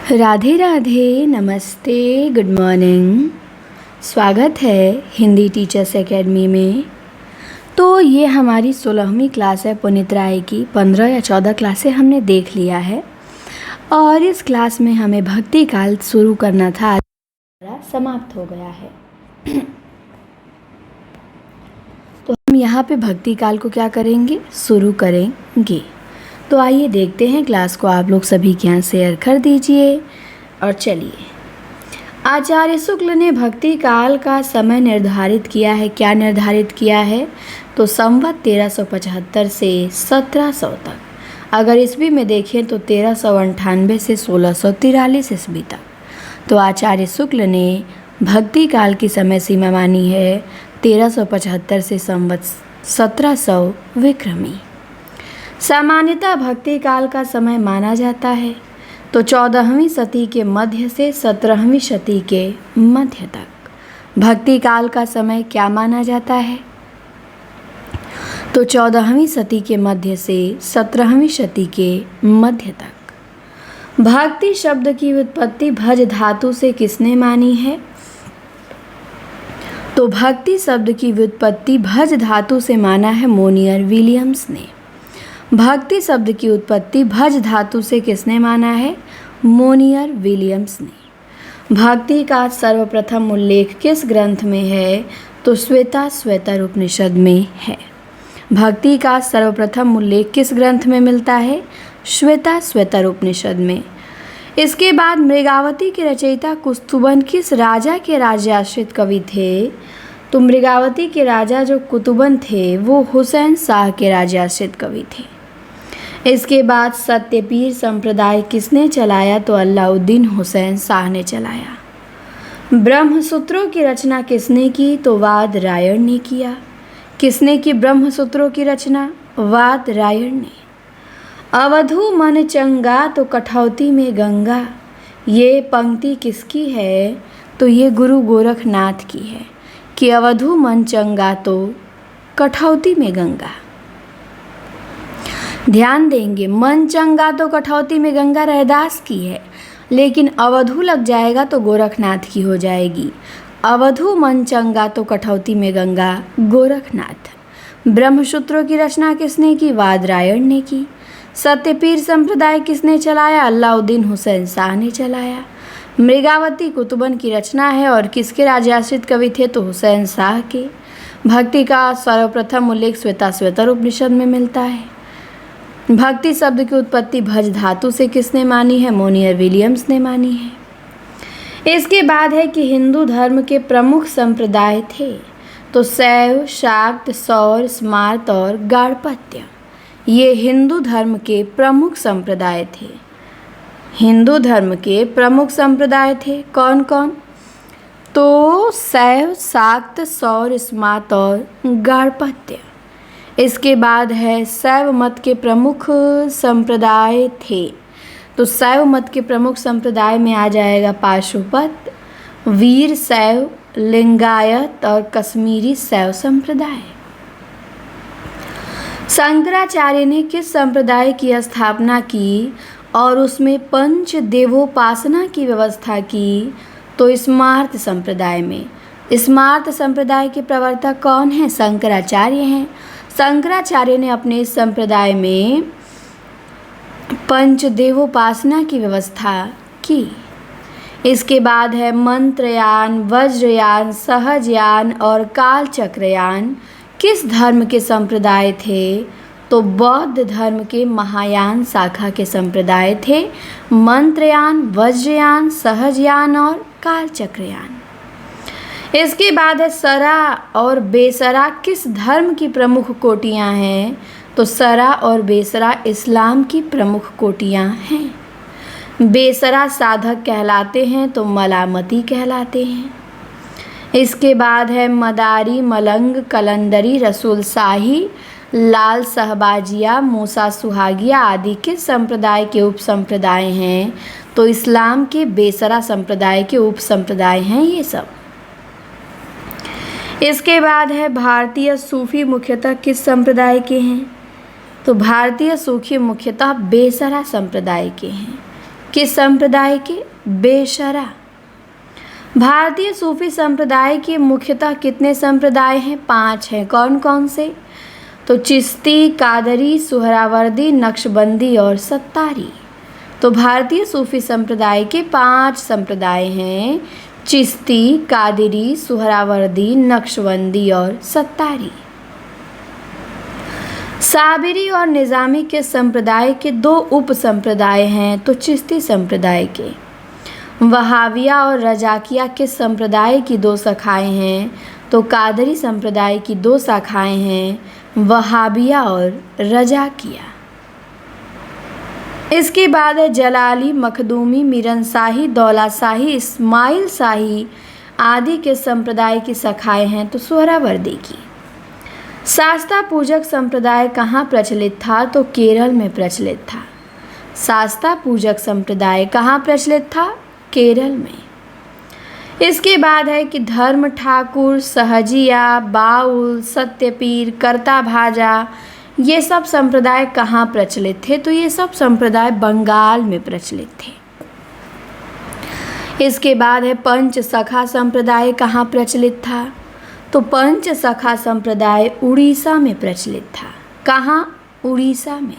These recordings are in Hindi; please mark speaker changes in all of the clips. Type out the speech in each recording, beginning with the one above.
Speaker 1: राधे राधे, नमस्ते, गुड मॉर्निंग। स्वागत है हिंदी टीचर्स एकेडमी में। तो ये हमारी 16वीं क्लास है पुनीत राय की। 15 या 14 क्लासें हमने देख लिया है और इस क्लास में हमें भक्ति काल शुरू करना था, समाप्त हो गया है। तो हम यहाँ पे भक्ति काल को क्या करेंगे, शुरू करेंगे। तो आइए देखते हैं क्लास को। आप लोग सभी के यहाँ शेयर कर दीजिए और चलिए। आचार्य शुक्ल ने भक्ति काल का समय निर्धारित किया है। क्या निर्धारित किया है? तो संवत 1375 से 1700 तक। अगर ईस्वी में देखें तो 1398 से 1643 ईस्वी तक। तो आचार्य शुक्ल ने भक्ति काल की समय सीमा मानी है 1375 से संवत 1700 विक्रमी। सामान्यतः भक्ति काल का समय माना जाता है तो 14वीं शती के मध्य से 17वीं शती के मध्य तक। भक्ति काल का समय क्या माना जाता है? तो 14वीं शती के मध्य से 17वीं शती के मध्य तक। भक्ति शब्द की उत्पत्ति भज धातु से किसने मानी है? तो भक्ति शब्द की व्युत्पत्ति भज धातु से माना है मोनियर विलियम्स ने। भक्ति शब्द की उत्पत्ति भज धातु से किसने माना है? मोनियर विलियम्स ने। भक्ति का सर्वप्रथम उल्लेख किस ग्रंथ में है? तो श्वेता उपनिषद में है। भक्ति का सर्वप्रथम उल्लेख किस ग्रंथ में मिलता है? श्वेता उपनिषद में। इसके बाद मृगावती के रचयिता कुतुबन किस राजा के राज्याश्रित कवि थे? तो मृगावती के राजा जो कुतुबन थे वो हुसैन शाह के राज्याश्रित कवि थे। इसके बाद सत्यपीर संप्रदाय किसने चलाया? तो अलाउद्दीन हुसैन शाह ने चलाया। ब्रह्मसूत्रों की रचना किसने की? तो वादरायण ने किया। किसने की ब्रह्मसूत्रों की रचना? वादरायण ने। अवधू मन चंगा तो कठौती में गंगा, ये पंक्ति किसकी है? तो ये गुरु गोरखनाथ की है कि अवधू मन चंगा तो कठौती में गंगा। ध्यान देंगे, मन चंगा तो कठौती में गंगा रैदास की है, लेकिन अवधू लग जाएगा तो गोरखनाथ की हो जाएगी। अवधू मन चंगा तो कठौती में गंगा, गोरखनाथ। ब्रह्मसूत्रों की रचना किसने की? वादरायण ने की। सत्यपीर संप्रदाय किसने चलाया? अलाउद्दीन हुसैन शाह ने चलाया। मृगावती कुतुबन की रचना है और किसके राज्याश्रित कवि थे? तो हुसैन शाह के। भक्ति का सर्वप्रथम उल्लेख श्वेता उपनिषद में मिलता है। भक्ति शब्द की उत्पत्ति भज धातु से किसने मानी है? मोनियर विलियम्स ने मानी है। इसके बाद है कि हिंदू धर्म के प्रमुख संप्रदाय थे तो शैव, शाक्त, सौर, स्मार्त और गाणपत्य। ये हिंदू धर्म के प्रमुख संप्रदाय थे। हिंदू धर्म के प्रमुख संप्रदाय थे कौन कौन? तो शैव, शाक्त, सौर, स्मार्त और गाणपत्य। इसके बाद है शैव मत के प्रमुख संप्रदाय थे तो शैव मत के प्रमुख संप्रदाय में आ जाएगा पाशुपत, वीर शैव, लिंगायत और कश्मीरी शैव संप्रदाय। शंकराचार्य ने किस संप्रदाय की स्थापना की और उसमें पंच देवोपासना की व्यवस्था की? तो स्मार्त संप्रदाय में। स्मार्त संप्रदाय के प्रवर्तक कौन हैं? शंकराचार्य हैं। शंकराचार्य ने अपने इस संप्रदाय में पंचदेवोपासना की व्यवस्था की। इसके बाद है मंत्रयान, वज्रयान, सहजयान और कालचक्रयान किस धर्म के संप्रदाय थे? तो बौद्ध धर्म के महायान शाखा के संप्रदाय थे मंत्रयान, वज्रयान, सहजयान और कालचक्रयान। इसके बाद है सरा और बेसरा किस धर्म की प्रमुख कोटियां हैं? तो सरा और बेसरा इस्लाम की प्रमुख कोटियां हैं। बेसरा साधक कहलाते हैं तो मलामती कहलाते हैं। इसके बाद है मदारी, मलंग, कलंदरी, रसूल शाही, लाल सहबाजिया, मूसा सुहागिया आदि किस संप्रदाय के उप संप्रदाय हैं? तो इस्लाम के बेसरा संप्रदाय के उप संप्रदाय हैं ये सब। इसके बाद है भारतीय सूफी मुख्यतः किस संप्रदाय के हैं? तो भारतीय सूफी मुख्यतः बेसरा संप्रदाय के हैं। किस संप्रदाय के? बेशरा। भारतीय सूफी संप्रदाय के मुख्यतः कितने संप्रदाय हैं? 5 हैं। कौन कौन से? तो चिश्ती, कादरी, सुहरावर्दी, नक्शबंदी और सत्तारी। तो भारतीय सूफी संप्रदाय के 5 संप्रदाय हैं, चिश्ती, कादरी, सुहरावर्दी, नक्शबंदी और सत्तारी। साबिरी और निज़ामी के संप्रदाय के 2 उप संप्रदाय हैं, तो चिश्ती संप्रदाय के। वहाबिया और रजाकिया के संप्रदाय की 2 शाखाएं हैं, तो कादरी संप्रदाय की 2 शाखाएं हैं, वहाबिया और रजाकिया। इसके बाद है जलाली, मखदूमी, मीरन शाही, दौला शाही, इस्माइल शाही आदि के संप्रदाय की शाखाएं हैं, तो सोहरावर्दी की। शास्ता पूजक संप्रदाय कहाँ प्रचलित था? तो केरल में प्रचलित था। शास्ता पूजक संप्रदाय कहाँ प्रचलित था? केरल में। इसके बाद है कि धर्म ठाकुर, सहजिया, बाउल, सत्यपीर, कर्ता भाजा, ये सब संप्रदाय कहाँ प्रचलित थे? तो ये सब संप्रदाय बंगाल में प्रचलित थे। इसके बाद है पंच सखा संप्रदाय कहाँ प्रचलित था? तो पंच सखा संप्रदाय उड़ीसा में प्रचलित था। कहाँ? उड़ीसा में।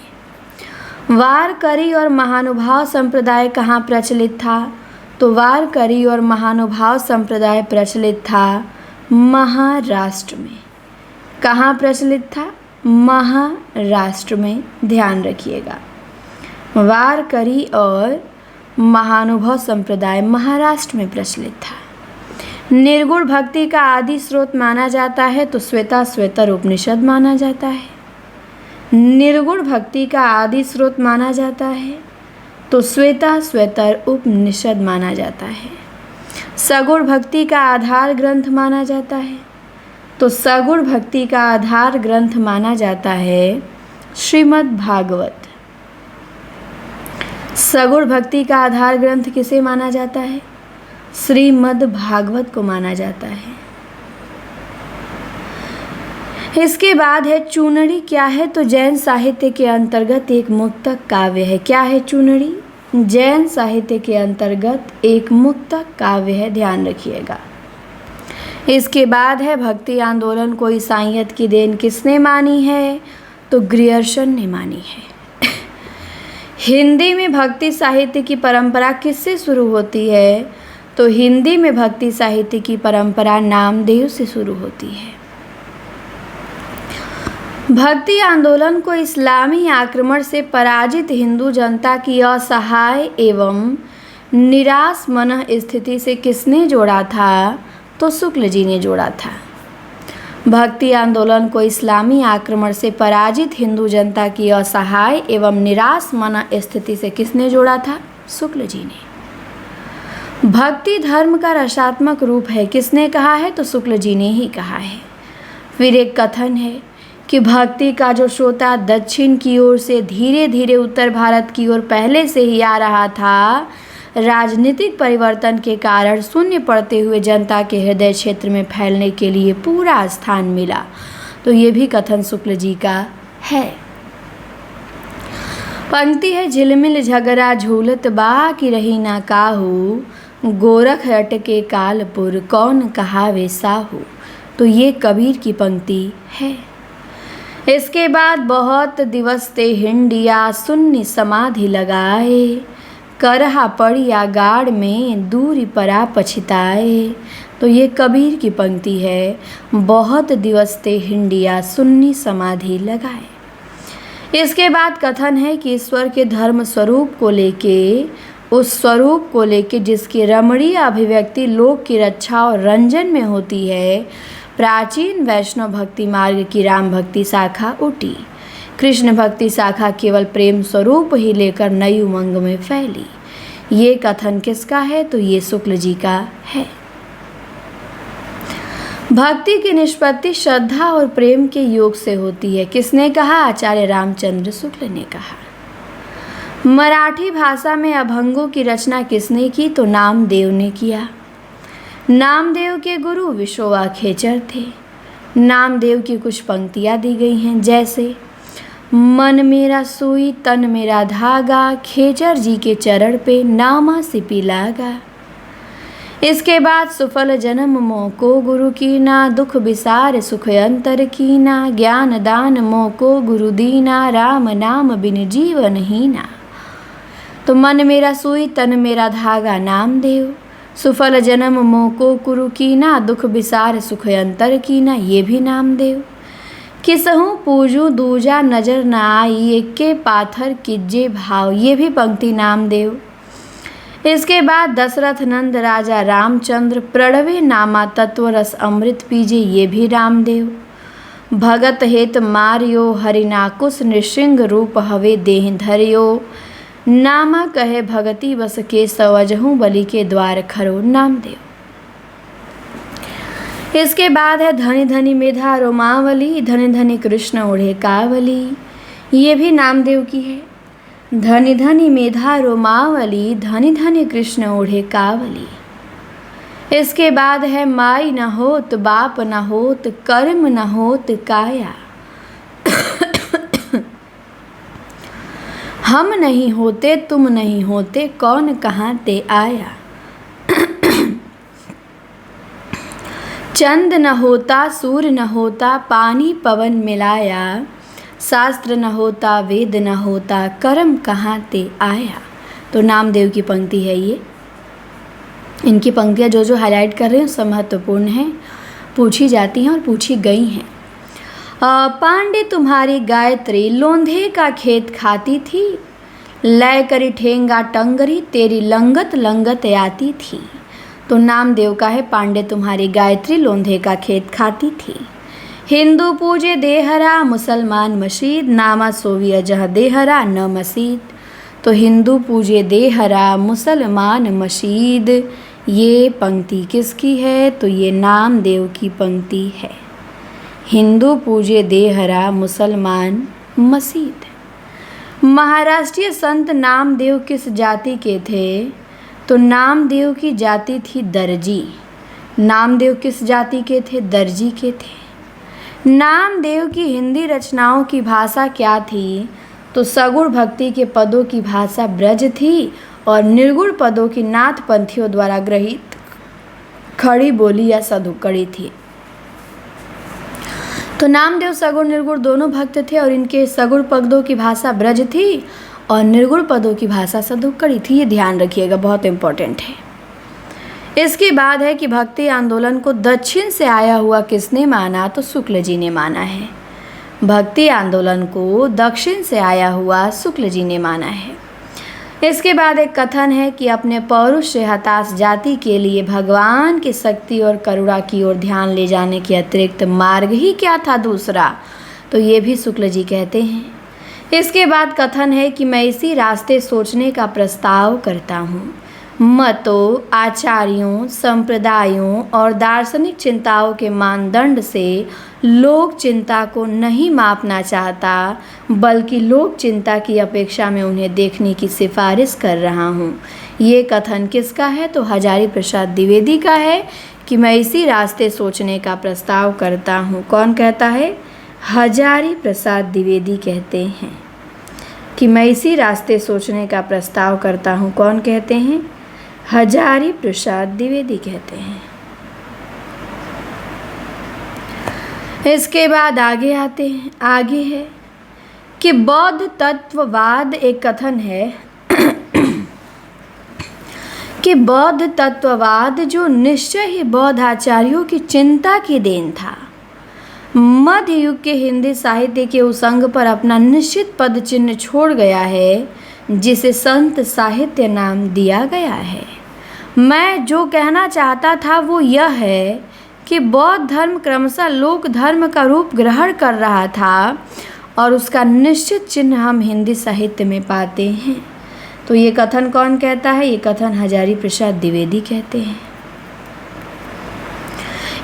Speaker 1: वारकरी और महानुभाव संप्रदाय कहाँ प्रचलित था? तो वारकरी और महानुभाव संप्रदाय प्रचलित था महाराष्ट्र में। कहाँ प्रचलित था? महाराष्ट्र में। ध्यान रखिएगा, वारकरी और महानुभव संप्रदाय महाराष्ट्र में प्रचलित था। निर्गुण भक्ति का आदि स्रोत माना जाता है, तो श्वेताश्वतर उपनिषद माना जाता है। निर्गुण भक्ति का आदि स्रोत माना जाता है, तो श्वेताश्वतर उपनिषद माना जाता है। सगुण भक्ति का आधार ग्रंथ माना जाता है, तो सगुण भक्ति का आधार ग्रंथ माना जाता है श्रीमद् भागवत। सगुण भक्ति का आधार ग्रंथ किसे माना जाता है? श्रीमद् भागवत को माना जाता है। इसके बाद है चूनरी क्या है? तो जैन साहित्य के अंतर्गत एक मुक्तक काव्य है। क्या है चूनरी? जैन साहित्य के अंतर्गत एक मुक्तक काव्य है, ध्यान रखिएगा। इसके बाद है भक्ति आंदोलन को ईसाइयत की देन किसने मानी है? तो ग्रियर्सन ने मानी है। हिंदी में भक्ति साहित्य की परंपरा किससे शुरू होती है? तो हिंदी में भक्ति साहित्य की परंपरा नामदेव से शुरू होती है। भक्ति आंदोलन को इस्लामी आक्रमण से पराजित हिंदू जनता की असहाय एवं निराश मन स्थिति से किसने जोड़ा था? तो शुक्ल जी ने जोड़ा था। भक्ति आंदोलन को इस्लामी आक्रमण से पराजित हिंदू जनता की असहाय एवं निराश मन स्थिति से किसने जोड़ा था? शुक्ल जी ने। भक्ति धर्म का रसात्मक रूप है, किसने कहा है? तो शुक्ल जी ने ही कहा है। फिर एक कथन है कि भक्ति का जो श्रोता दक्षिण की ओर से धीरे धीरे उत्तर भारत की ओर पहले से ही आ रहा था, राजनीतिक परिवर्तन के कारण शून्य पड़ते हुए जनता के हृदय क्षेत्र में फैलने के लिए पूरा स्थान मिला। तो ये भी कथन शुक्ल जी का है। पंक्ति है झिलमिल झगड़ा झूलत बा की रही ना काहू, गोरख रट के कालपुर कौन कहावे साहू। तो ये कबीर की पंक्ति है। इसके बाद बहुत दिवस ते हिंडिया सुन्नी समाधि लगाए, करहा पड़िया गाड़ में दूरी परा पछिताए। तो ये कबीर की पंक्ति है। बहुत दिवस ते हिंडिया सुन्नी समाधि लगाए। इसके बाद कथन है कि ईश्वर के धर्म स्वरूप को लेके, उस स्वरूप को लेके जिसकी रमणीय अभिव्यक्ति लोक की रक्षा और रंजन में होती है, प्राचीन वैष्णव भक्ति मार्ग की राम भक्ति शाखा उठी। कृष्ण भक्ति शाखा केवल प्रेम स्वरूप ही लेकर नई उमंग में फैली। ये कथन किसका है? तो ये शुक्ल जी का है। भक्ति की निष्पत्ति श्रद्धा और प्रेम के योग से होती है, किसने कहा? आचार्य रामचंद्र शुक्ल ने कहा। मराठी भाषा में अभंगों की रचना किसने की? तो नामदेव ने किया। नामदेव के गुरु विश्ववा खेचर थे। नामदेव की कुछ पंक्तियाँ दी गई हैं, जैसे मन मेरा सुई तन मेरा धागा, खेचर जी के चरण पे नामा सिपी लागा। इसके बाद सुफल जन्म मोह को गुरु कीना, दुख विसार सुख अंतर कीना, ज्ञान दान मोह को गुरु दीना, राम नाम बिन जीवन हीना। तो मन मेरा सुई तन मेरा धागा नामदेव, सुफल जन्म मोह को गुरु कीना, दुख विसार सुख अंतर कीना, ये भी नामदेव। किसहूँ पूजू दूजा नजर न आई, एक के पाथर किज्जे भाव, ये भी पंक्ति नामदेव। इसके बाद दशरथ नंद राजा रामचंद्र, प्रणवे नामा तत्व रस अमृत पीजे, ये भी रामदेव। भगत हेत मारियो हरिनाकुश, नृसिंह रूप हवे देह धरियो, नामा कहे भगति बस के सवजहूँ, बलि के द्वार खरो, नामदेव। इसके बाद है धनी धनी मेधा रोमावली, धनी धनी कृष्ण ओढ़े कावली, ये भी नामदेव की है। धनी धनी मेधा रोमावली, धनी धनी कृष्ण ओढ़े कावली। इसके बाद है माई न होत बाप न होत, कर्म न होत काया, हम नहीं होते तुम नहीं होते, कौन कहाँ ते आया। चंद न होता सूर्य न होता, पानी पवन मिलाया, शास्त्र न होता वेद न होता, कर्म कहाँ ते आया। तो नामदेव की पंक्ति है ये। इनकी पंक्तियाँ जो हाईलाइट कर रहे हैं सब महत्वपूर्ण हैं, पूछी जाती हैं और पूछी गई हैं। पांडे तुम्हारी गायत्री लोंधे का खेत खाती थी, लय करी ठेंगा टंगरी, तेरी लंगत लंगत आती थी। तो नामदेव का है पांडे तुम्हारी गायत्री लोंधे का खेत खाती थी। हिंदू पूजे देहरा मुसलमान मशीद, नामा सोविया जह देहरा न मसीद। तो हिंदू पूजे देहरा मुसलमान मशीद, ये पंक्ति किसकी है? तो ये नामदेव की पंक्ति है। हिंदू पूजे देहरा मुसलमान मसीद। महाराष्ट्रीय संत नामदेव किस जाति के थे? तो नामदेव की जाति थी दर्जी। नामदेव किस जाति के थे? दर्जी के थे। नामदेव की हिंदी रचनाओं की भाषा क्या थी? तो सगुण भक्ति के पदों की भाषा ब्रज थी और निर्गुण पदों की नाथ पंथियों द्वारा ग्रहित खड़ी बोली या सदुक्कड़ी थी। तो नामदेव सगुण निर्गुण दोनों भक्त थे और इनके सगुण पदों की भाषा ब्रज थी और निर्गुण पदों की भाषा सदुक्कड़ी थी। ये ध्यान रखिएगा, बहुत इम्पोर्टेंट है। इसके बाद है कि भक्ति आंदोलन को दक्षिण से आया हुआ किसने माना? तो शुक्ल जी ने माना है। भक्ति आंदोलन को दक्षिण से आया हुआ शुक्ल जी ने माना है। इसके बाद एक कथन है कि अपने पौरुष से हताश जाति के लिए भगवान की शक्ति और करुणा की ओर ध्यान ले जाने के अतिरिक्त मार्ग ही क्या था दूसरा? तो ये भी शुक्ल जी कहते हैं। इसके बाद कथन है कि मैं इसी रास्ते सोचने का प्रस्ताव करता हूँ। मतों, आचार्यों, संप्रदायों और दार्शनिक चिंताओं के मानदंड से लोक चिंता को नहीं मापना चाहता, बल्कि लोक चिंता की अपेक्षा में उन्हें देखने की सिफारिश कर रहा हूँ। ये कथन किसका है? तो हजारी प्रसाद द्विवेदी का है कि मैं इसी रास्ते सोचने का प्रस्ताव करता हूँ। कौन कहता है? हजारी प्रसाद द्विवेदी कहते हैं कि मैं इसी रास्ते सोचने का प्रस्ताव करता हूँ। कौन कहते हैं? हजारी प्रसाद द्विवेदी कहते हैं। इसके बाद आगे आते हैं। आगे है कि बौद्ध तत्ववाद एक कथन है कि बौद्ध तत्ववाद जो निश्चय ही बौद्ध आचार्यों की चिंता की देन था, मध्य युग के हिंदी साहित्य के उस अंग पर अपना निश्चित पद चिन्ह छोड़ गया है जिसे संत साहित्य नाम दिया गया है। मैं जो कहना चाहता था वो यह है कि बौद्ध धर्म क्रमशः लोक धर्म का रूप ग्रहण कर रहा था और उसका निश्चित चिन्ह हम हिंदी साहित्य में पाते हैं। तो ये कथन कौन कहता है? ये कथन हजारी प्रसाद द्विवेदी कहते हैं।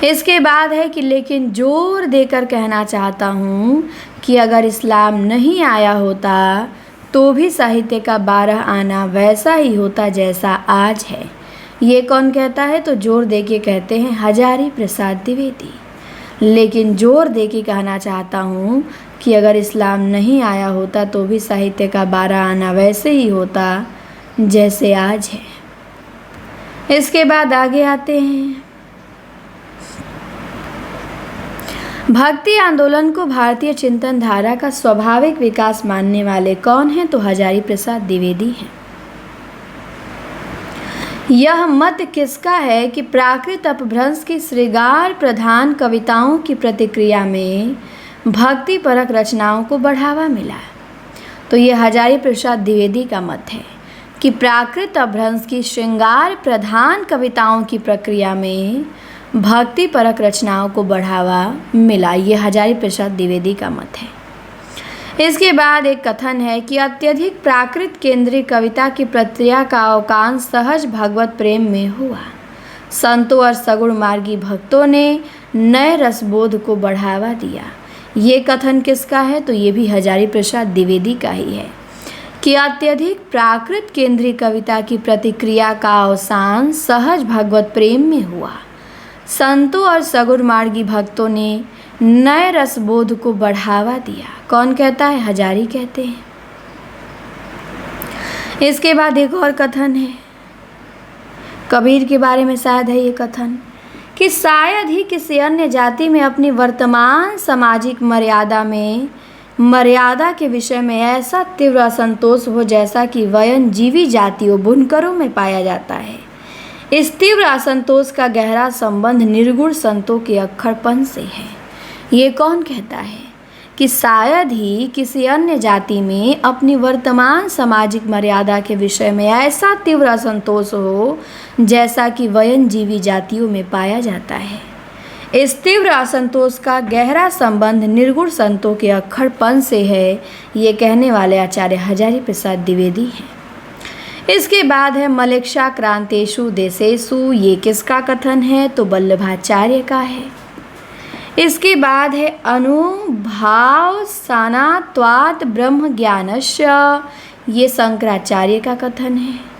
Speaker 1: इसके बाद है कि लेकिन जोर देकर कहना चाहता हूँ कि अगर इस्लाम नहीं आया होता तो भी साहित्य का 12 आना वैसा ही होता जैसा आज है। ये कौन कहता है? तो जोर दे के कहते हैं हजारी प्रसाद द्विवेदी। लेकिन जोर दे के कहना चाहता हूँ कि अगर इस्लाम नहीं आया होता तो भी साहित्य का 12 आना वैसे ही होता जैसे आज है। इसके बाद आगे आते हैं। भक्ति आंदोलन को भारतीय चिंतन धारा का स्वाभाविक विकास मानने वाले कौन हैं? तो हजारी प्रसाद द्विवेदी हैं। यह मत किसका है कि प्राकृत अपभ्रंश की श्रृंगार प्रधान कविताओं की प्रतिक्रिया में भक्ति परक रचनाओं को बढ़ावा मिला? तो यह हजारी प्रसाद द्विवेदी का मत है कि प्राकृत अपभ्रंश की श्रृंगार प्रधान कविताओं की प्रक्रिया में भक्ति परक रचनाओं को बढ़ावा मिला। यह हजारी प्रसाद द्विवेदी का मत है। इसके बाद एक कथन है कि अत्यधिक प्राकृत केंद्रीय कविता की प्रक्रिया का अवकाश सहज भगवत प्रेम में हुआ। संतों और सगुण मार्गी भक्तों ने नए रसबोध को बढ़ावा दिया। ये कथन किसका है? तो ये भी हजारी प्रसाद द्विवेदी का ही है कि अत्यधिक प्राकृत केंद्रीय कविता की प्रतिक्रिया का अवसान सहज भगवत प्रेम में हुआ। संतों और सगुण मार्गी भक्तों ने नए रसबोध को बढ़ावा दिया। कौन कहता है? हजारी कहते हैं। इसके बाद एक और कथन है, कबीर के बारे में शायद है ये कथन, कि शायद ही किसी अन्य जाति में अपनी वर्तमान सामाजिक मर्यादा के विषय में ऐसा तीव्र असंतोष हो जैसा कि वयनजीवी जातियों बुनकरों में पाया जाता है। इस तीव्र असंतोष का गहरा संबंध निर्गुण संतों के अक्खड़पन से है। ये कौन कहता है? कि शायद ही किसी अन्य जाति में अपनी वर्तमान सामाजिक मर्यादा के विषय में ऐसा तीव्र असंतोष हो जैसा कि वयनजीवी जातियों में पाया जाता है। इस तीव्र असंतोष का गहरा संबंध निर्गुण संतों के अक्खड़पन से है। ये कहने वाले आचार्य हजारी प्रसाद द्विवेदी हैं। इसके बाद है मलेक्षा क्रांतेषु देशेषु। ये किसका कथन है? तो वल्लभाचार्य का है। इसके बाद है अनुभाव सानात्वात् ब्रह्म ज्ञानस्य। ये शंकराचार्य का कथन है।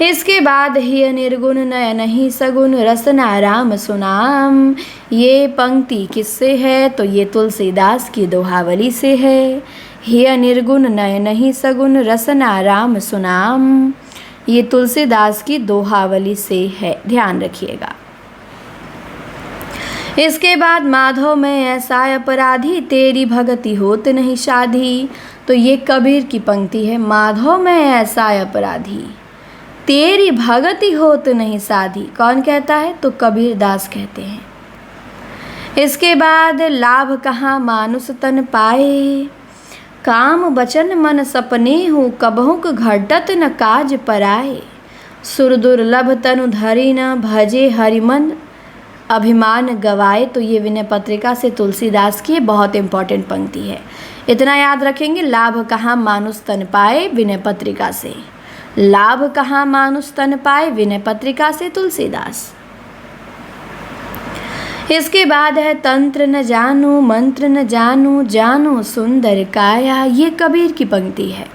Speaker 1: इसके बाद ही निर्गुण नयन ही सगुण रसना राम सुनाम। ये पंक्ति किससे है? तो ये तुलसीदास की दोहावली से है। ही निर्गुण नयन ही सगुण रसना राम सुनाम, ये तुलसीदास की दोहावली से है, ध्यान रखिएगा। इसके बाद माधव में ऐसा अपराधी तेरी भगति होत नहीं शाधी। तो ये कबीर की पंक्ति है। माधव में ऐसा अपराधी तेरी भगति होत नहीं साधी। कौन कहता है? तो कबीर दास कहते हैं। इसके बाद लाभ कहाँ मानुष तन पाए, काम बचन मन सपने हो कबहुक घटत न काज पराए। सुर दुर्लभ तनु धरि न भजे हरिमन अभिमान गवाए। तो ये विनय पत्रिका से तुलसीदास की बहुत इंपॉर्टेंट पंक्ति है। इतना याद रखेंगे, लाभ कहाँ मानुष तन पाए, विनय पत्रिका से। लाभ कहाँ मानुष तन पाए, विनय पत्रिका से तुलसीदास। इसके बाद है तंत्र न जानू मंत्र न जानू जानो सुंदर काया। ये कबीर की पंक्ति है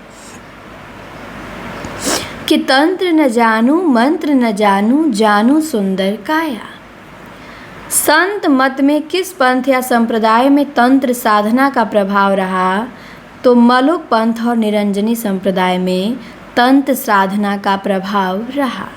Speaker 1: कि तंत्र न जानू मंत्र न जानू जानो सुंदर काया। संत मत में किस पंथ या संप्रदाय में तंत्र साधना का प्रभाव रहा? तो मलुक पंथ और निरंजनी संप्रदाय में तंत्र साधना का प्रभाव रहा।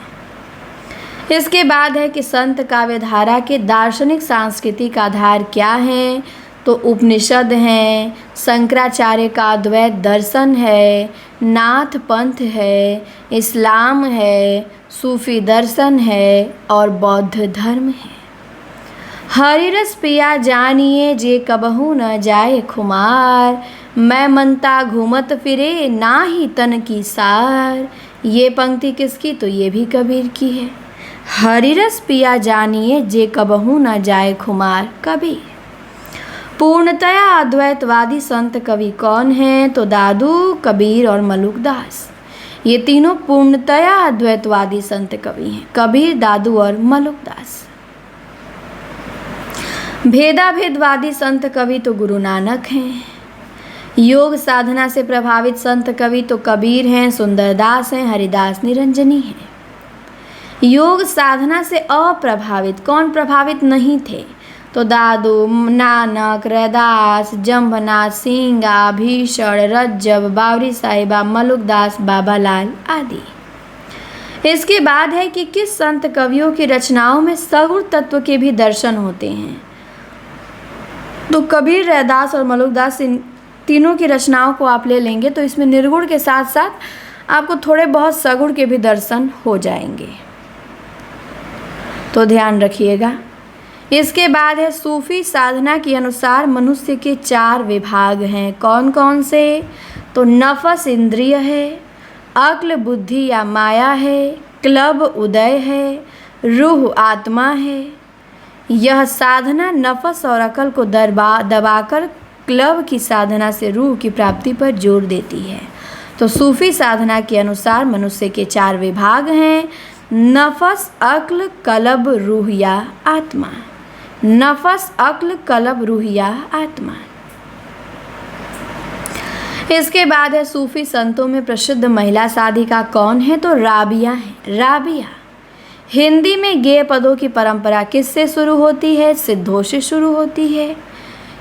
Speaker 1: इसके बाद है कि संत काव्यधारा के दार्शनिक सांस्कृतिक आधार क्या हैं? तो उपनिषद हैं, शंकराचार्य का अद्वैत दर्शन है, नाथ पंथ है, इस्लाम है, सूफी दर्शन है और बौद्ध धर्म है। हरिरस पिया जानिए जे कबहू न जाए खुमार, मैं मनता घूमत फिरे ना ही तन की सार। ये पंक्ति किसकी? तो ये भी कबीर की है। हरिरस पिया जानिए जे कबहू न जाए खुमार, कबीर। पूर्णतया अद्वैतवादी संत कवि कौन हैं? तो दादू, कबीर और मलुकदास। ये तीनों पूर्णतया अद्वैतवादी संत कवि हैं, कबीर, दादू और मलुकदास। भेदाभेदवादी संत कवि तो गुरु नानक हैं। योग साधना से प्रभावित संत कवि तो कबीर हैं, सुंदरदास हैं, हरिदास, निरंजनी हैं। योग साधना से अप्रभावित कौन प्रभावित नहीं थे? तो दादू, नानक, रैदास, जम्भनाथ, सिंगा, भीषण, रज्जब, बावरी साहिबा, मलुकदास, बाबालाल आदि। इसके बाद है कि किस संत कवियों की रचनाओं में सगुण तत्व के भी दर्शन होते हैं। तो कबीर, रैदास और मलुकदास, इन तीनों की रचनाओं को आप ले लेंगे तो इसमें निर्गुण के साथ साथ आपको थोड़े बहुत सगुण के भी दर्शन हो जाएंगे, तो ध्यान रखिएगा। इसके बाद है सूफी साधना के अनुसार मनुष्य के 4 विभाग हैं। कौन कौन से? तो नफस इंद्रिय है, अक्ल बुद्धि या माया है, क्लब उदय है, रूह आत्मा है। यह साधना नफस और अकल को दबाकर क्लब की साधना से रूह की प्राप्ति पर जोर देती है। तो सूफी साधना के अनुसार मनुष्य के 4 विभाग हैं, नफस, अक्ल, कलब, रूह या आत्मा। नफस, अक्ल, कलब, रूह या आत्मा। इसके बाद है सूफी संतों में प्रसिद्ध महिला साधिका कौन है? तो राबिया है। राबिया। हिंदी में गेय पदों की परंपरा किससे शुरू होती है? सिद्धों से शुरू होती है।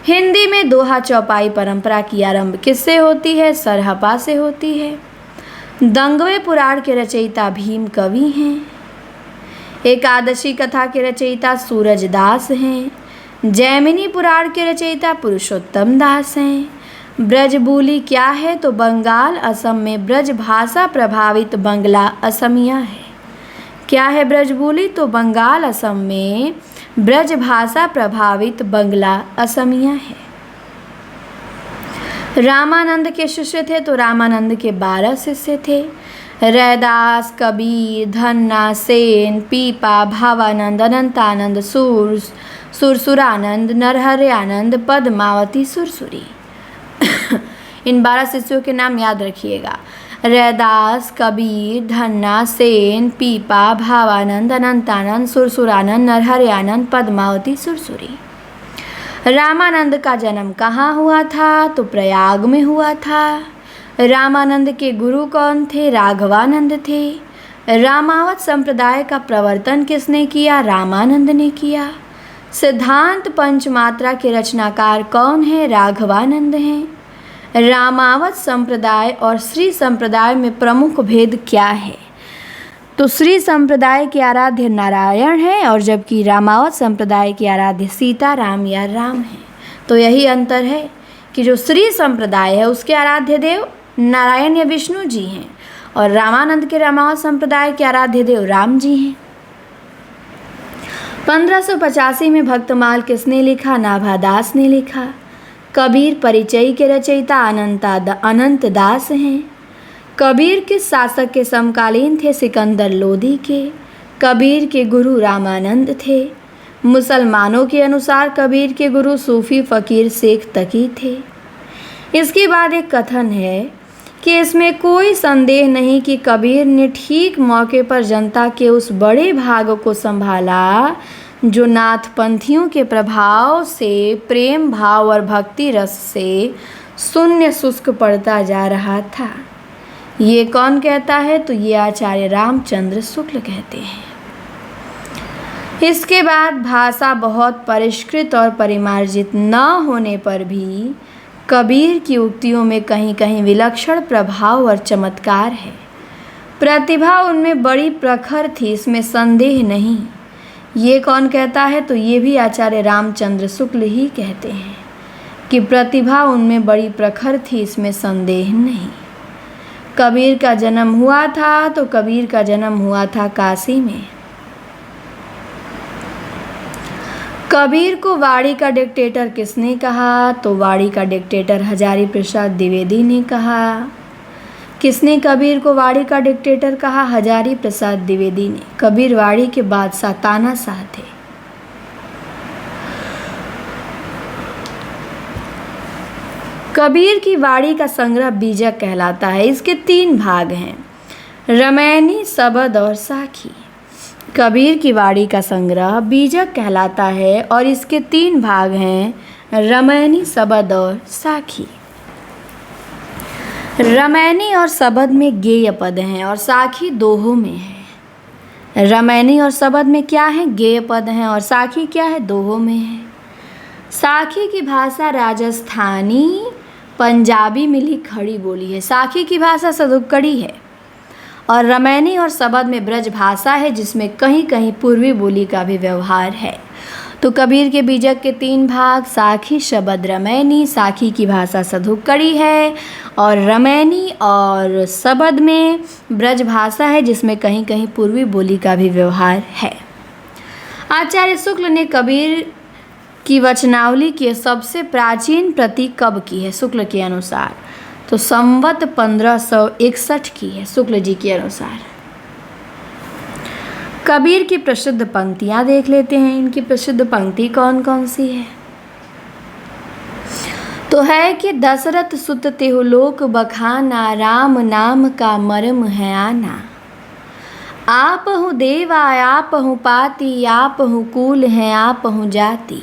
Speaker 1: हिंदी में दोहा चौपाई परंपरा की आरंभ किससे होती है? सरहपा से होती है। दंगवे पुराण के रचयिता भीम कवि हैं। एकादशी कथा के रचयिता सूरजदास हैं। जैमिनी पुराण के रचयिता पुरुषोत्तम दास हैं। ब्रजबोली क्या है? तो बंगाल असम में ब्रज भाषा प्रभावित बंगला असमिया है। क्या है ब्रजबोली? तो बंगाल असम में ब्रज भाषा प्रभावित बंगला असमिया है। रामानंद के शिष्य थे तो रामानंद के 12 शिष्य थे। रैदास, कबीर, धन्ना, सेन, पीपा, भावानंद, अनंतानंद, सुरसुरानंद, नरहरयानंद, पद्मावती, सुरसुरी। इन 12 शिष्यों के नाम याद रखिएगा। रैदास, कबीर, धन्ना, सेन, पीपा, भावानंद, अनंतानंद, सुरसुरानंद, नरहरयानंद, पद्मावती, सुरसुरी। रामानंद का जन्म कहाँ हुआ था? तो प्रयाग में हुआ था। रामानंद के गुरु कौन थे? राघवानंद थे। रामावत संप्रदाय का प्रवर्तन किसने किया? रामानंद ने किया। सिद्धांत पंचमात्रा के रचनाकार कौन है? राघवानंद हैं। रामावत संप्रदाय और श्री संप्रदाय में प्रमुख भेद क्या है? तो श्री संप्रदाय के आराध्य नारायण है और जबकि रामावत संप्रदाय के आराध्य सीताराम या राम है। तो यही अंतर है कि जो श्री संप्रदाय है उसके आराध्य देव नारायण या विष्णु जी हैं और रामानंद के रामावत संप्रदाय के आराध्य देव राम जी हैं। 1585 में भक्तमाल किसने लिखा? नाभादास ने लिखा। कबीर परिचय के रचयिता अनंत दास हैं। कबीर किस शासक के समकालीन थे? सिकंदर लोदी के। कबीर के गुरु रामानंद थे। मुसलमानों के अनुसार कबीर के गुरु सूफी फ़कीर शेख तकी थे। इसके बाद एक कथन है कि इसमें कोई संदेह नहीं कि कबीर ने ठीक मौके पर जनता के उस बड़े भाग को संभाला जो नाथपंथियों के प्रभाव से, प्रेम भाव और भक्ति रस से शून्य शुष्क पड़ता जा रहा था। ये कौन कहता है? तो ये आचार्य रामचंद्र शुक्ल कहते हैं। इसके बाद भाषा बहुत परिष्कृत और परिमार्जित न होने पर भी कबीर की उक्तियों में कहीं कहीं विलक्षण प्रभाव और चमत्कार है। प्रतिभा उनमें बड़ी प्रखर थी, इसमें संदेह नहीं। ये कौन कहता है? तो ये भी आचार्य रामचंद्र शुक्ल ही कहते हैं कि प्रतिभा उनमें बड़ी प्रखर थी, इसमें संदेह नहीं। कबीर का जन्म हुआ था तो कबीर का जन्म हुआ था काशी में। कबीर को वाड़ी का डिक्टेटर किसने कहा? तो वाड़ी का डिक्टेटर हजारी प्रसाद द्विवेदी ने कहा। किसने कबीर को वाड़ी का डिक्टेटर कहा? हजारी प्रसाद द्विवेदी ने। कबीर वाड़ी के बादशाह तानाशाह थे। कबीर की वाड़ी का संग्रह बीजक कहलाता है। इसके 3 भाग हैं, रमैनी, सबद और साखी। कबीर की वाड़ी का संग्रह बीजक कहलाता है और इसके 3 भाग हैं, रमैनी, सबद और साखी। रमैनी और सबद में गेय पद हैं और साखी दोहों में है। रमैनी और सबद में क्या है? गेय पद हैं और साखी क्या है? दोहों में है। साखी की भाषा राजस्थानी पंजाबी मिली खड़ी बोली है। साखी की भाषा सदुक्कड़ी है और रमैनी और सबद में ब्रज भाषा है, जिसमें कहीं कहीं पूर्वी बोली का भी व्यवहार है। तो कबीर के बीजक के 3 भाग, साखी, शबद, रमैनी। साखी की भाषा सदुक्कड़ी है और रमैनी और सबद में ब्रज भाषा है, जिसमें कहीं कहीं पूर्वी बोली का भी व्यवहार है। आचार्य शुक्ल ने कबीर की वचनावली की सबसे प्राचीन प्रति कब की है? शुक्ल के अनुसार तो संवत 1561 की है, शुक्ल जी के अनुसार। कबीर की प्रसिद्ध पंक्तियां देख लेते हैं। इनकी प्रसिद्ध पंक्ति कौन कौन सी है? तो है कि दशरथ सुत तेहु लोक बखाना, राम नाम का मर्म है आना। आप हूँ देवा आप हूँ पाती, आप हूँ कूल हैं आप हूँ जाति।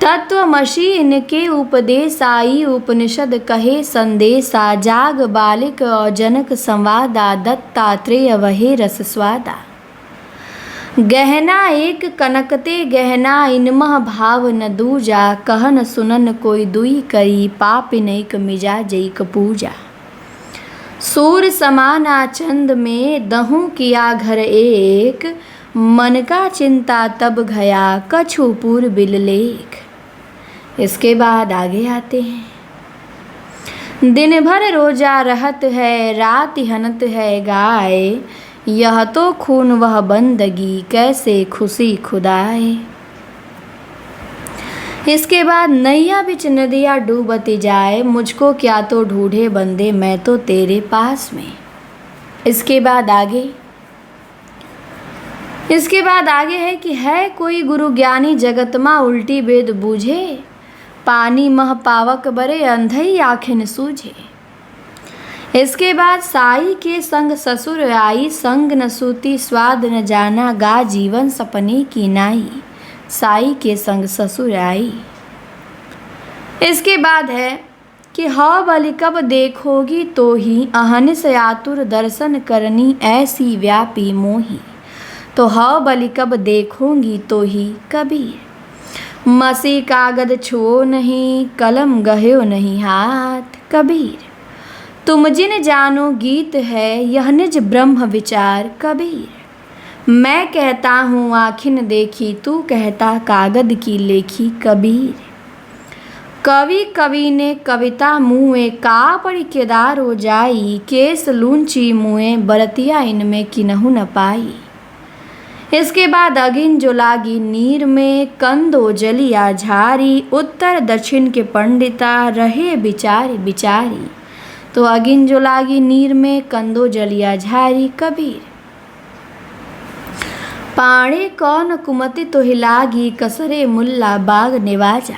Speaker 1: तत्वमसि इनके उपदेश आई, उपनिषद कहे संदेशा। जाग बालिक और जनक संवादा, दत्तात्रेय वहे रस स्वादा। गहना एक कनकते गहना, इनमह भाव न दूजा। कहन सुनन कोई दुई करी, पाप नैक मिजाजैक पूजा। सूर समाना चंद में दहूँ किया घर एक, मन का चिंता तब घया कछु पूर बिल लेख। इसके बाद आगे आते हैं। दिन भर रोजा रहत है, रात हनत है गाय। यह तो खून वह बंदगी, कैसे खुशी खुदाए। इसके बाद नैया बिच नदिया डूबती जाए, मुझको क्या तो ढूंढे बंदे, मैं तो तेरे पास में। इसके बाद आगे है कि है कोई गुरु ज्ञानी जगत मा, उल्टी वेद बूझे। पानी मह पावक बरे, अंधई आँखें सूझे। इसके बाद साई के संग ससुर आई, संग न सूती स्वाद न जाना। गा जीवन सपने की नाई, साई के संग ससुर आई। इसके बाद है कि हौ बलि कब देखोगी तो ही, अहनिस आतुर दर्शन करनी ऐसी व्यापी मोही। तो हौ बलि कब देखोगी तो ही कबीर। मसी कागद छुओ नहीं, कलम गह्यो नहीं हाथ। कबीर तुम जिन जानो गीत है, यह निज ब्रह्म विचार। कबीर मैं कहता हूँ आँखिन देखी, तू कहता कागद की लेखी। कबीर कवि ने कविता मुँहे, का पड़ी केदार हो जाई। केस लूंची मुँहे, बरतिया इनमें किन्हु न पाई। इसके बाद अगिन जो लागी नीर में, कंदो जलिया झारी। उत्तर दक्षिण के पंडिता, रहे बिचारी बिचारी। तो अगिन जो लागी नीर में, कंदो जलिया झारी। कबीर पाड़े कौन कुमति तो हिलागी, कसरे मुल्ला बाग निवाजा।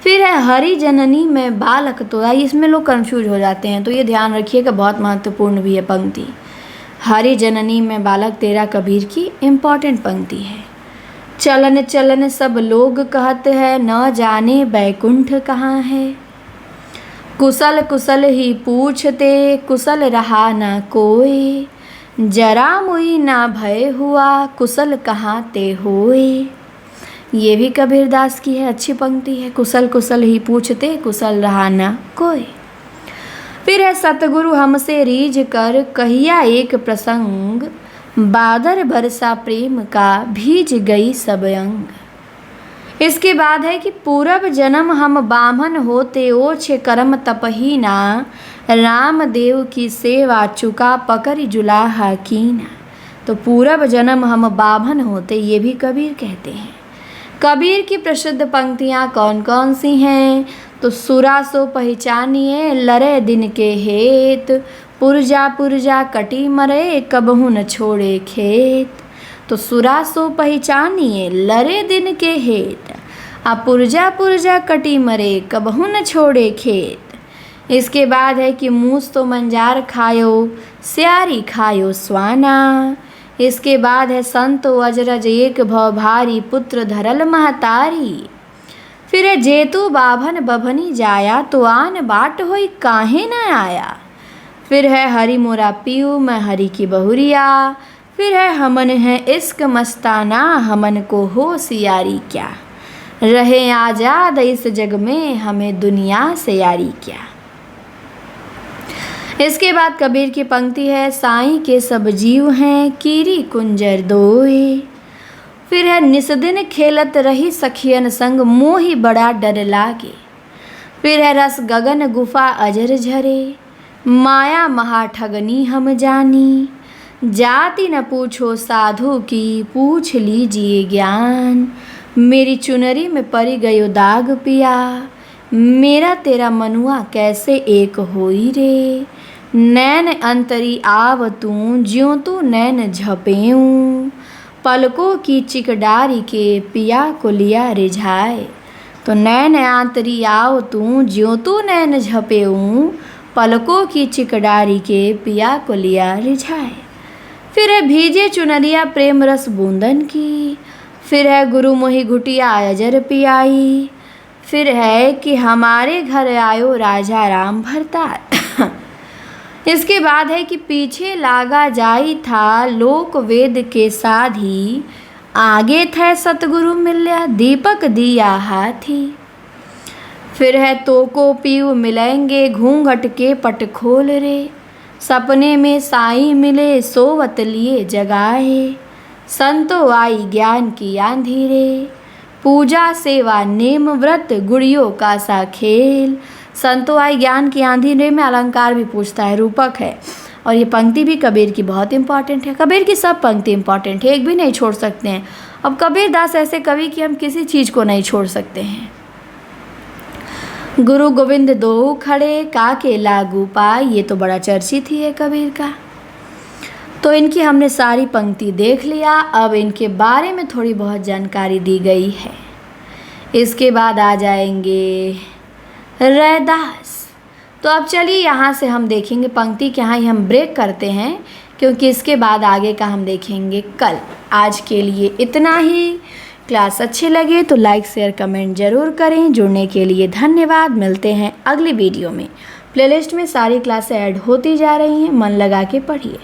Speaker 1: फिर है हरि जननी में बालक तो आई। इसमें लोग कंफ्यूज हो जाते हैं, तो ये ध्यान रखिएगा, बहुत महत्वपूर्ण भी है पंक्ति। हरि जननी में बालक तेरा कबीर की इम्पॉर्टेंट पंक्ति है। चलन चलन सब लोग कहत है, न जाने बैकुंठ कहाँ है। कुशल कुशल ही पूछते, कुशल रहा न कोई। जरा मुई ना भय हुआ, कुशल कहाँ ते होए। ये भी कबीरदास की है, अच्छी पंक्ति है। कुशल कुशल ही पूछते, कुशल रहा न कोई। फिर है सतगुरु हमसे रीझ कर, कहिया एक प्रसंग। बादर बरसा प्रेम का, भीज गई सब अंग। इसके बाद है कि पूरब जन्म हम बामन होते, ओछे कर्म तपहीना। रामदेव की सेवा चुका, पकड़ जुलाहा कीना। तो पूरब जन्म हम बामन होते, ये भी कबीर कहते हैं। कबीर की प्रसिद्ध पंक्तियाँ कौन कौन सी हैं? तो सुरा सो पहचानिए, लरे दिन के हेत। पुरजा पुरजा कटी मरे, कबहू न छोड़े खेत। तो सुरा सो पहचानिए, लरे दिन के हेत। आ पुरजा पुरजा कटी मरे, कबहू न छोड़े खेत। इसके बाद है कि मूस तो मंजार खायो, स्यारी खायो स्वाना। इसके बाद है संत अजरज एक भव भारी, पुत्र धरल महतारी। फिर है जेतु बाभन बभनी जाया, तो आन बाट होई काहे न आया। फिर है हरि मोरा पीऊ, मैं हरि की बहुरिया। फिर है हमन है इश्क मस्ताना, हमन को हो सियारी क्या। रहे आजाद इस जग में, हमें दुनिया से यारी क्या। इसके बाद कबीर की पंक्ति है, साईं के सब जीव हैं कीरी कुंजर दोए। फिर है, निस्दिन खेलत रही सखियन संग, मोही बड़ा डर लागे। फिर है, रस गगन गुफा अजर झरे, माया महा ठगनी हम जानी। जाति न पूछो साधु की, पूछ लीजिए ज्ञान। मेरी चुनरी में पड़ी गयो दाग पिया, मेरा तेरा मनुआ कैसे एक होई रे। नैन अंतरी आव तू, ज्यों तू नैन झपेऊं। पलकों की चिकडारी के, पिया को लिया रिझाए। तो नैन आंतरी आव तू, ज्यों तू नैन झपेऊं। पलकों की चिकडारी के, पिया को लिया रिझाए। फिर है, भीजे चुनरिया प्रेम रस बूंदन की। फिर है, गुरु मोहि घुटिया अजर पियाई। फिर है कि हमारे घर आयो राजा राम भरतार। इसके बाद है कि पीछे लागा जाई था, लोक वेद के साधी। आगे थे सतगुरु मिल्या, दीपक दिया हाथी। फिर है, तो को पीऊ मिलेंगे, घूंघट के पट खोल रे। सपने में साईं मिले, सोवत लिए जगाए। संतो आई ज्ञान की आंधी रे, पूजा सेवा नेम व्रत, गुड़ियों का सा खेल। संतो आई ज्ञान की आंधी रे में अलंकार भी पूछता है, रूपक है। और ये पंक्ति भी कबीर की बहुत इंपॉर्टेंट है। कबीर की सब पंक्ति इंपॉर्टेंट है, एक भी नहीं छोड़ सकते हैं। अब कबीर दास ऐसे कवि कि हम किसी चीज़ को नहीं छोड़ सकते हैं। गुरु गोविंद दो खड़े, काके लागू पाए, ये तो बड़ा चर्चित ही है कबीर का। तो इनकी हमने सारी पंक्ति देख लिया। अब इनके बारे में थोड़ी बहुत जानकारी दी गई है। इसके बाद आ जाएंगे रैदास। तो अब चलिए यहाँ से हम देखेंगे पंक्ति के, यहाँ ही हम ब्रेक करते हैं, क्योंकि इसके बाद आगे का हम देखेंगे कल। आज के लिए इतना ही। क्लास अच्छे लगे तो लाइक शेयर कमेंट ज़रूर करें। जुड़ने के लिए धन्यवाद। मिलते हैं अगली वीडियो में। प्लेलिस्ट में सारी क्लासें ऐड होती जा रही हैं, मन लगा के पढ़िए।